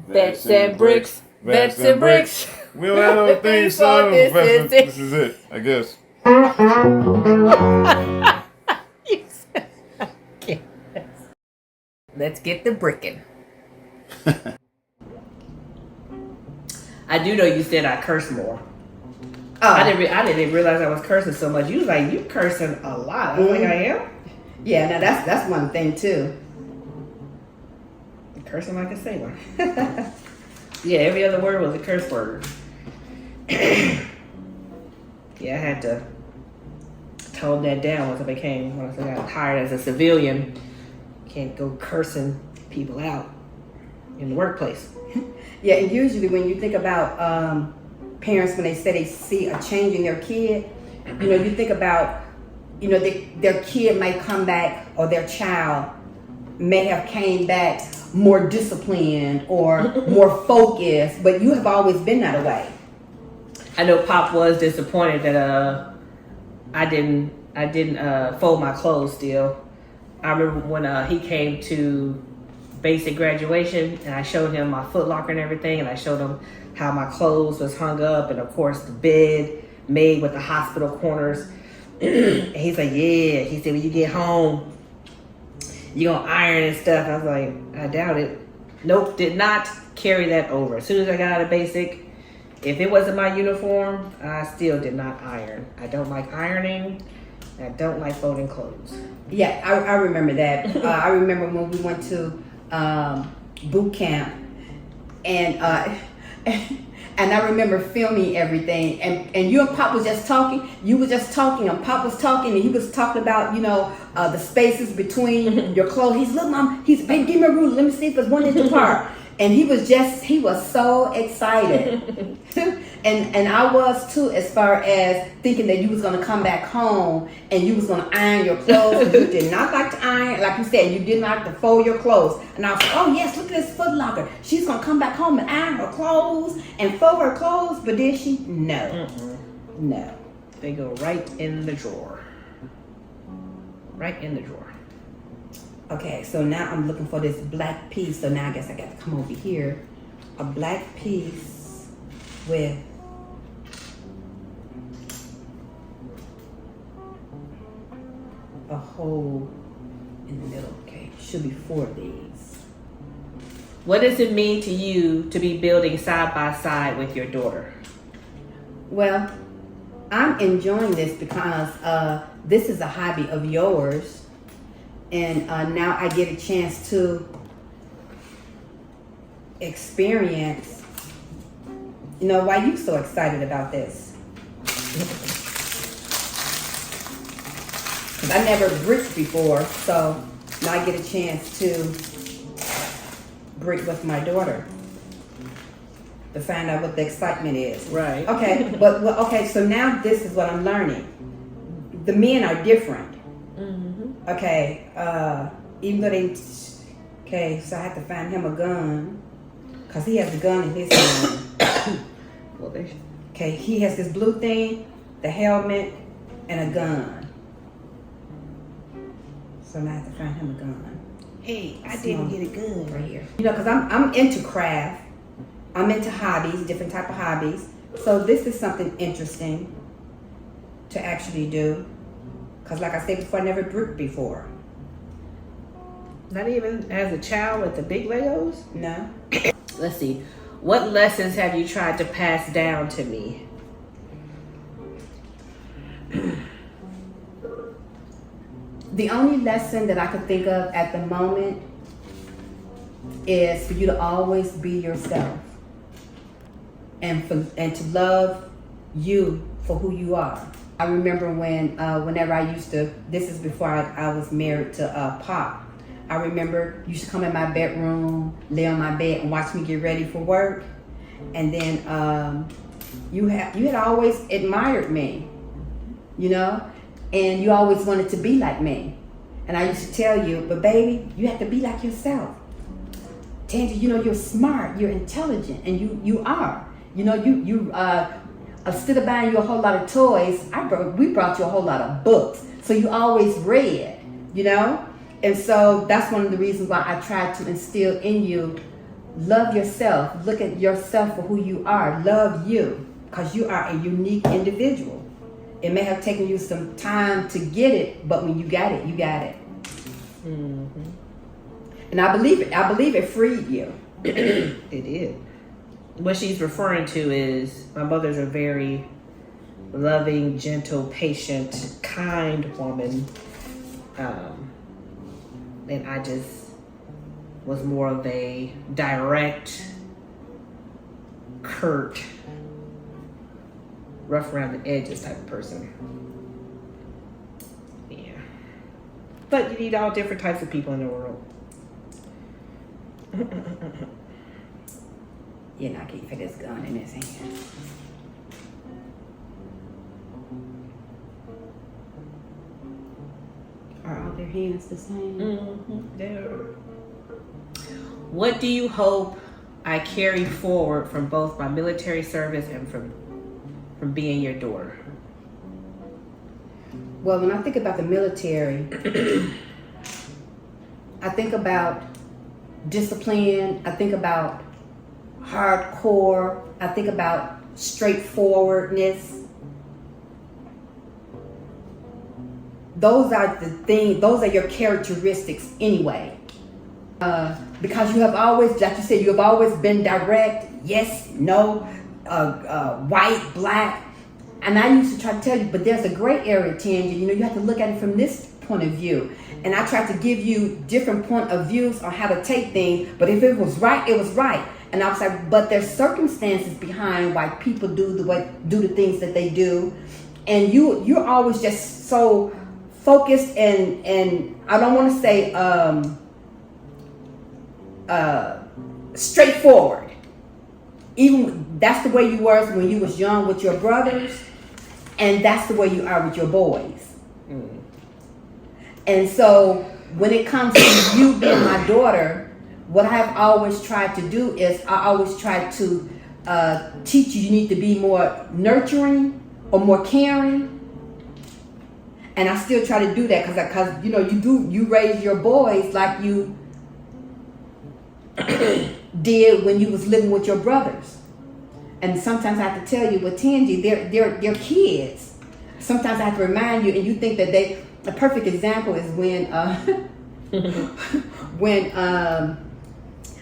Vets and Bricks. Vets and Bricks. We don't have no theme song. This is it, I guess. Let's get the bricking. I do know you said I curse more. Oh. I didn't realize I was cursing so much. You was like, you cursing a lot. I was like, I am? Yeah, now that's one thing too. Cursing like a sailor. Yeah, every other word was a curse word. Yeah, I had to tone that down once I got hired as a civilian. Can't go cursing people out in the workplace. Yeah, and usually when you think about parents, when they say they see a change in their kid, you think about, their kid may come back, or their child may have came back more disciplined or more focused, but you have always been that way. I know Pop was disappointed that I didn't fold my clothes still. I remember when he came to basic graduation, and I showed him my Foot Locker and everything, and I showed him how my clothes was hung up, and of course the bed made with the hospital corners. And he's like, yeah. He said, when you get home, you're gonna iron and stuff. I was like, I doubt it. Nope, did not carry that over. As soon as I got out of basic, if it wasn't my uniform, I still did not iron. I don't like ironing. I don't like folding clothes. Yeah, I remember that. I remember when we went to boot camp, and I remember filming everything, and you and Pop was just talking. You were just talking, and Pop was talking, and he was talking about the spaces between your clothes. He's, look, Mom, give me a ruler. Let me see if it's 1 inch apart. And he was so excited. and I was too, as far as thinking that you was going to come back home and you was going to iron your clothes. You did not like to iron. Like you said, you did not like to fold your clothes. And I was like, oh yes, look at this Foot Locker. She's going to come back home and iron her clothes and fold her clothes. But did she? No. No. They go right in the drawer. Right in the drawer. Okay, so now I'm looking for this black piece. So now I guess I got to come over here. A black piece with a hole in the middle. Okay, should be 4 of these. What does it mean to you to be building side by side with your daughter? Well, I'm enjoying this because this is a hobby of yours. And now I get a chance to experience, why are you so excited about this? Because I never bricked before, so now I get a chance to brick with my daughter to find out what the excitement is. Right. Okay, okay, so now this is what I'm learning. The men are different. Okay, even though so I have to find him a gun, because he has a gun in his hand. Okay, he has this blue thing, the helmet, and a gun. So now I have to find him a gun. Hey, I didn't get a gun. Right here. Because I'm into craft. I'm into hobbies, different type of hobbies. So this is something interesting to actually do. Because like I said before, I never bricked before. Not even as a child with the big Legos? No. Let's see. What lessons have you tried to pass down to me? The only lesson that I could think of at the moment is for you to always be yourself. And to love you for who you are. I remember whenever I used to, this is before I was married to Pop. I remember you used to come in my bedroom, lay on my bed and watch me get ready for work. And then you had always admired me, and you always wanted to be like me. And I used to tell you, but baby, you have to be like yourself. Tangy, you're smart, you're intelligent, and you are. Instead of buying you a whole lot of toys, we brought you a whole lot of books. So you always read, And so that's one of the reasons why I tried to instill in you Love yourself. Look at yourself for who you are. Love you, because you are a unique individual. It may have taken you some time to get it, but when you got it, you got it. Mm-hmm. And I believe it. I believe it freed you. It did. What she's referring to is my mother's a very loving, gentle, patient, kind woman. And I just was more of a direct, curt, rough around the edges type of person. Yeah. But you need all different types of people in the world. Yeah, now can you fit this gun in his hand? Are all their hands the same? Mm-hmm. There. What do you hope I carry forward from both my military service and from being your daughter? Well, when I think about the military, I think about discipline. I think about hardcore. I think about straightforwardness. Those are the things. Those are your characteristics anyway. Because you have always, like you said, you have always been direct. Yes, no, white, black. And I used to try to tell you, but there's a gray area, Tangy. You know, you have to look at it from this point of view. And I tried to give you different point of views on how to take things. But if it was right, it was right. And I was like, but there's circumstances behind why people do the things that they do. And you're always just so focused and I don't want to say straightforward. Even that's the way you were when you was young with your brothers, and that's the way you are with your boys. Mm. And so when it comes to you being my daughter, what I've always tried to do is I always try to teach you need to be more nurturing or more caring. And I still try to do that because you know you raise your boys like you did when you was living with your brothers. And sometimes I have to tell you, with Tangy, they're kids. Sometimes I have to remind you, and you think that a perfect example is when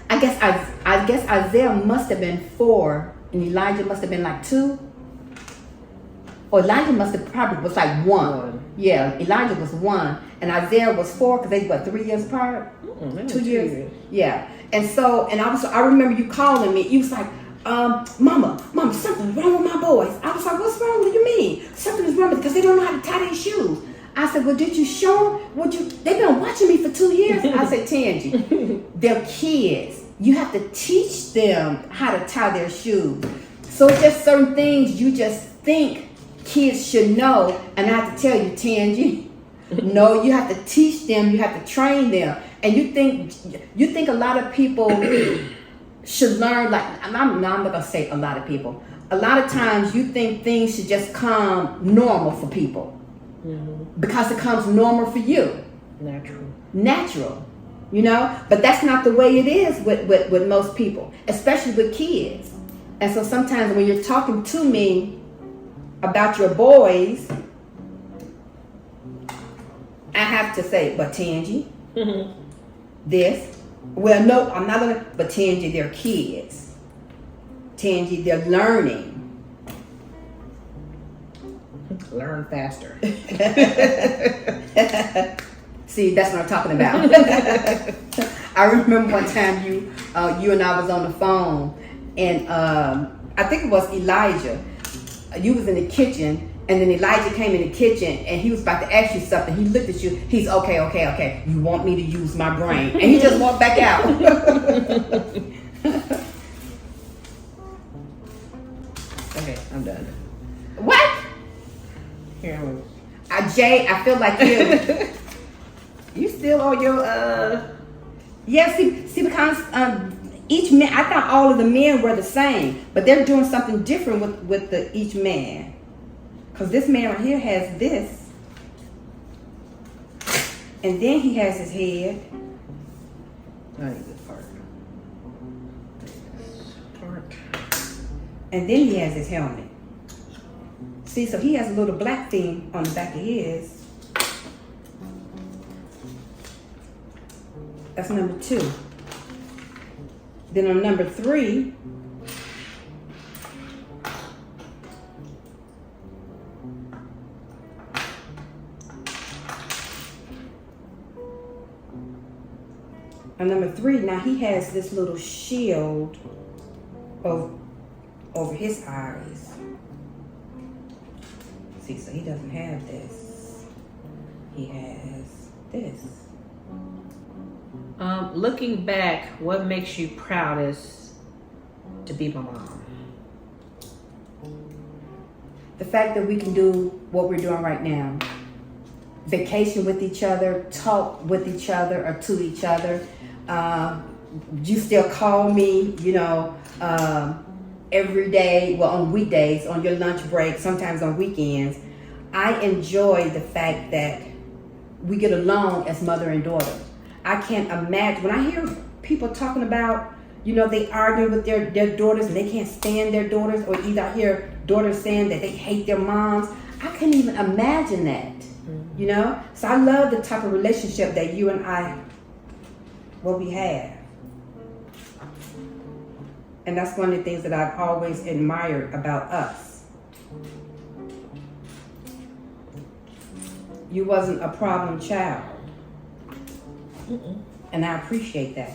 I guess Isaiah must have been 4 and Elijah must have been like 2. Or Elijah must have probably was like 1. Yeah, Elijah was 1 and Isaiah was 4 because they were 3 years apart. 2 years. Yeah. And so, and I remember you calling me. You was like, Mama, something's wrong with my boys. I was like, what's wrong? What do you mean? Something is wrong because they don't know how to tie their shoes. I said, well, did you show them? They've been watching me for 2 years. I said, Tangy, they're kids. You have to teach them how to tie their shoes. So it's just certain things you just think kids should know. And I have to tell you, Tangy, no, you have to teach them. You have to train them. And you think a lot of people should learn, like, I'm not going to say a lot of people. A lot of times you think things should just come normal for people. Mm-hmm. Because it comes normal for you. Natural. You know? But that's not the way it is with most people. Especially with kids. And so sometimes when you're talking to me about your boys, I have to say, but Tangy, this. Well, no, I'm not going to, but Tangy, they're kids. Tangy, they're learning. Learn faster. See, that's what I'm talking about. I remember one time you and I was on the phone, and I think it was Elijah. You was in the kitchen, and then Elijah came in the kitchen, and he was about to ask you something. He looked at you. He's okay. You want me to use my brain? And he just walked back out. Okay, I'm done. What? Here Jay, I feel like you still on your Yeah, see because each man, I thought all of the men were the same, but they're doing something different with each man. Because this man right here has this, and then he has his head. I need this part. And then he has his helmet. See, so he has a little black thing on the back of his. That's number 2. Then on number 3, now he has this little shield over his eyes. See, so he doesn't have this. He has this. Looking back, what makes you proudest to be my mom? The fact that we can do what we're doing right now. Vacation with each other, talk with each other or to each other. You still call me, every day, well, on weekdays, on your lunch break, sometimes on weekends. I enjoy the fact that we get along as mother and daughter. I can't imagine, when I hear people talking about, they argue with their daughters and they can't stand their daughters, or either I hear daughters saying that they hate their moms. I couldn't even imagine that, So I love the type of relationship that you and I, what we have. And that's one of the things that I've always admired about us. You wasn't a problem child. And I appreciate that.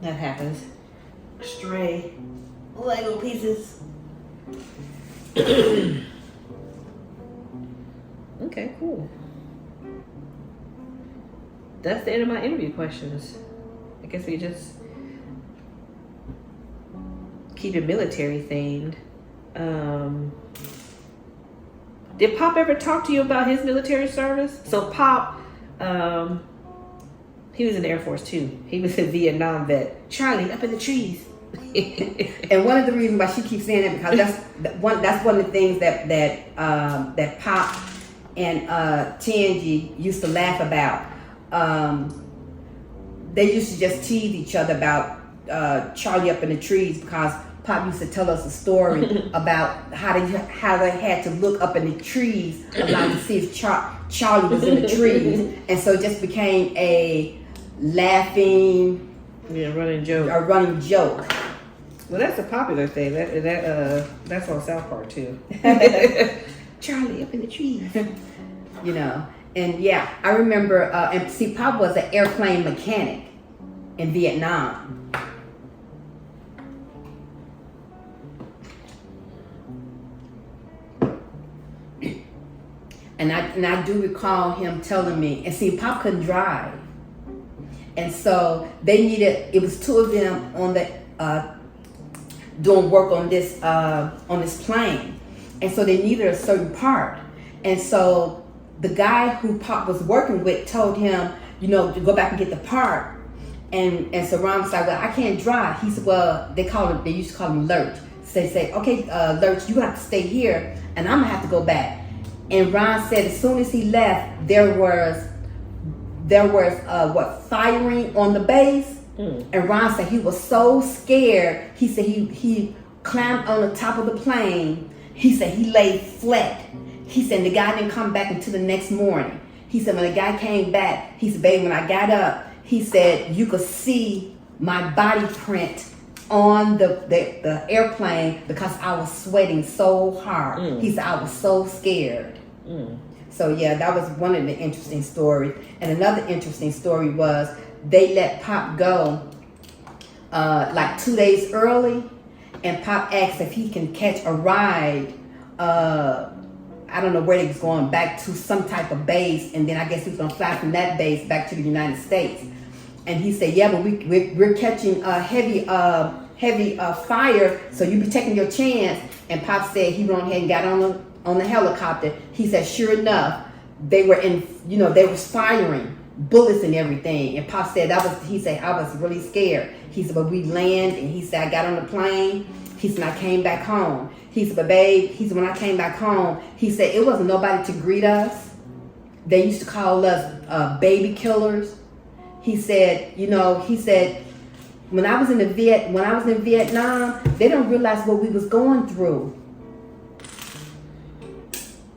That happens. Stray Lego pieces. Okay, cool. That's the end of my interview questions. I guess we just keep it military themed. Did Pop ever talk to you about his military service? So Pop, he was in the Air Force too. He was a Vietnam vet. Charlie, up in the trees. And one of the reasons why she keeps saying that, because that's one of the things that Pop and Tangi used to laugh about. They used to just tease each other about Charlie up in the trees, because Pop used to tell us a story about how they had to look up in the trees to see if Charlie was in the trees, and so it just became a laughing, running joke. A running joke. Well, that's a popular thing. That's on South Park too. Charlie up in the trees. And yeah, I remember. And see, Pop was an airplane mechanic in Vietnam. And I do recall him telling me, and see, Pop couldn't drive. And so it was 2 of them on the, doing work on this plane. And so they needed a certain part. And so the guy who Pop was working with told him, to go back and get the part. And so Ron was like, well, I can't drive. He said, well, they used to call him Lurch. So they say, okay, Lurch, you have to stay here and I'm gonna have to go back. And Ron said as soon as he left, there was firing on the base. And Ron said he was so scared. He said he climbed on the top of the plane. He said he lay flat. He said the guy didn't come back until the next morning. He said when the guy came back, he said, baby, when I got up, he said you could see my body print on the airplane because I was sweating so hard. He said I was so scared. So yeah, that was one of the interesting stories. And another interesting story was they let Pop go like 2 days early, and Pop asked if he can catch a ride. I don't know where he was going, back to some type of base, and then I guess he was gonna fly from that base back to the United States. And he said, yeah, but we're catching heavy fire, so you be taking your chance. And Pop said he went ahead and got on the helicopter. He said, sure enough, they were firing bullets and everything. And Pop said I was really scared. He said, but we land, and he said I got on the plane. He said I came back home. He said, but babe, he said when I came back home, he said it wasn't nobody to greet us. They used to call us baby killers. he said, when I was in Vietnam, they don't realize what we was going through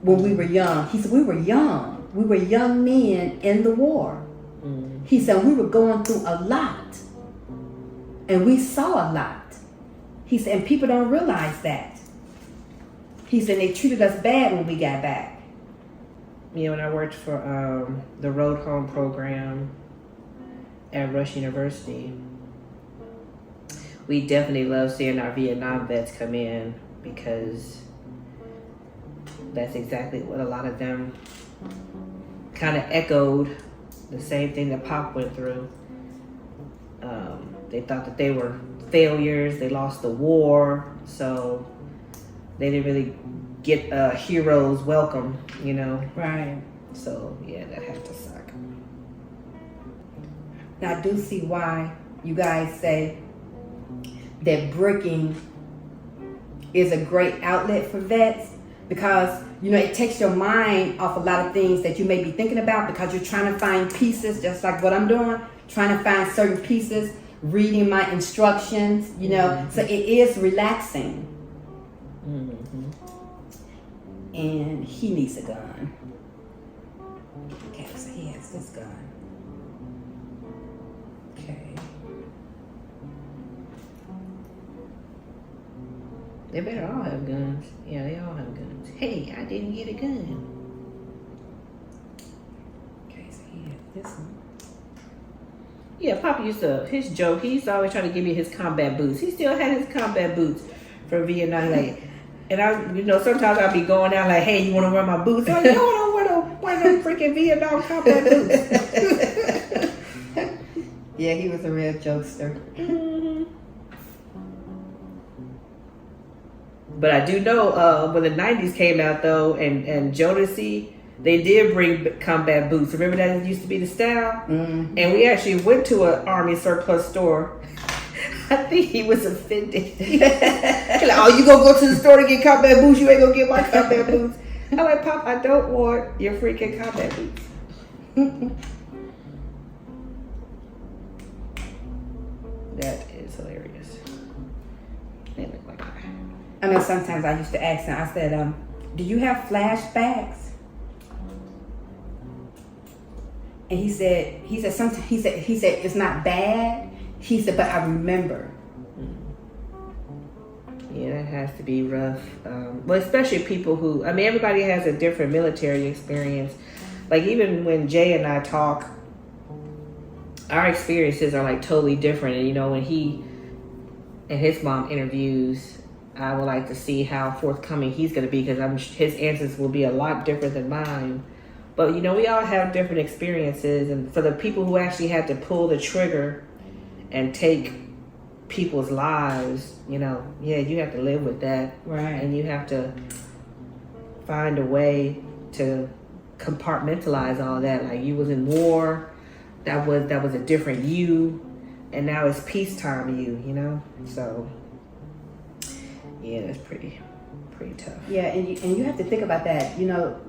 when we were young. He said, we were young. We were young men in the war. He said, we were going through a lot. And we saw a lot. He said, and people don't realize that. He said, they treated us bad when we got back. When I worked for the Road Home program at Rush University, we definitely love seeing our Vietnam vets come in, because that's exactly what a lot of them kind of echoed, the same thing that Pop went through. They thought that they were failures. They lost the war, so they didn't really get a hero's welcome, Right. So yeah, that had to suck. Now I do see why you guys say that bricking is a great outlet for vets, because it takes your mind off a lot of things that you may be thinking about, because you're trying to find pieces, just like what I'm doing, trying to find certain pieces, reading my instructions, so it is relaxing. And he needs a gun. Okay, so he has this gun. Okay. They better all have guns. Yeah, they all have guns. Hey, I didn't get a gun. Okay, so he has this one. Yeah, Papa his joke, he's always trying to give me his combat boots. He still had his combat boots from Vietnam. And I, sometimes I'll be going out like, hey, you want to wear my boots? I'm like, no, I don't wear no freaking Vietnam combat boots. Yeah, he was a real jokester. But I do know when the 90s came out, though, and Jodeci, they did bring combat boots. Remember that used to be the style? And we actually went to an Army surplus store. I think he was offended. He's like, oh, you gonna go to the store to get combat boots? You ain't gonna get my combat boots. I'm like, Pop, I don't want your freaking combat boots. That is hilarious. They look like that. I know sometimes I used to ask him, I said, do you have flashbacks? And he said it's not bad. He said, but I remember. Yeah, that has to be rough. Well, especially people who, everybody has a different military experience. Like, even when Jay and I talk, our experiences are like totally different. And, when he and his mom interviews, I would like to see how forthcoming he's going to be, because his answers will be a lot different than mine. But, we all have different experiences. And for the people who actually had to pull the trigger and take people's lives, you have to live with that. Right. And you have to find a way to compartmentalize all that. Like, you was in war, that was a different you, and now it's peacetime you, So, yeah, that's pretty tough. Yeah, and you have to think about that,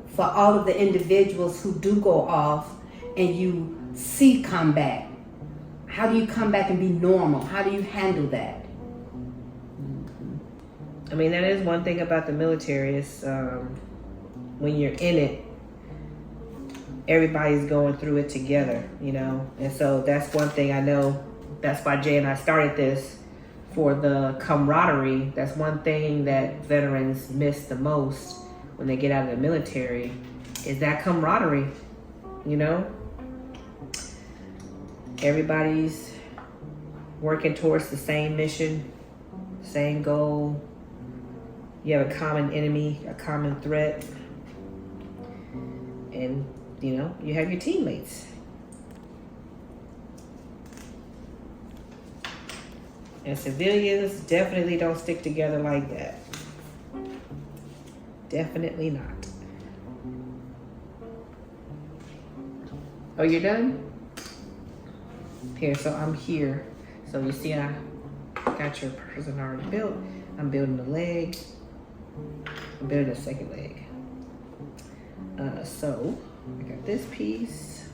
for all of the individuals who do go off and you see combat. How do you come back and be normal? How do you handle that? That is one thing about the military is when you're in it, everybody's going through it together, And so that's one thing I know. That's why Jay and I started this, for the camaraderie. That's one thing that veterans miss the most when they get out of the military, is that camaraderie, Everybody's working towards the same mission, same goal. You have a common enemy, a common threat. And, you have your teammates. And civilians definitely don't stick together like that. Definitely not. Oh, you're done? Here, so I'm here. So you see I got your person already built. I'm building the leg. I'm building the second leg. So I got this piece.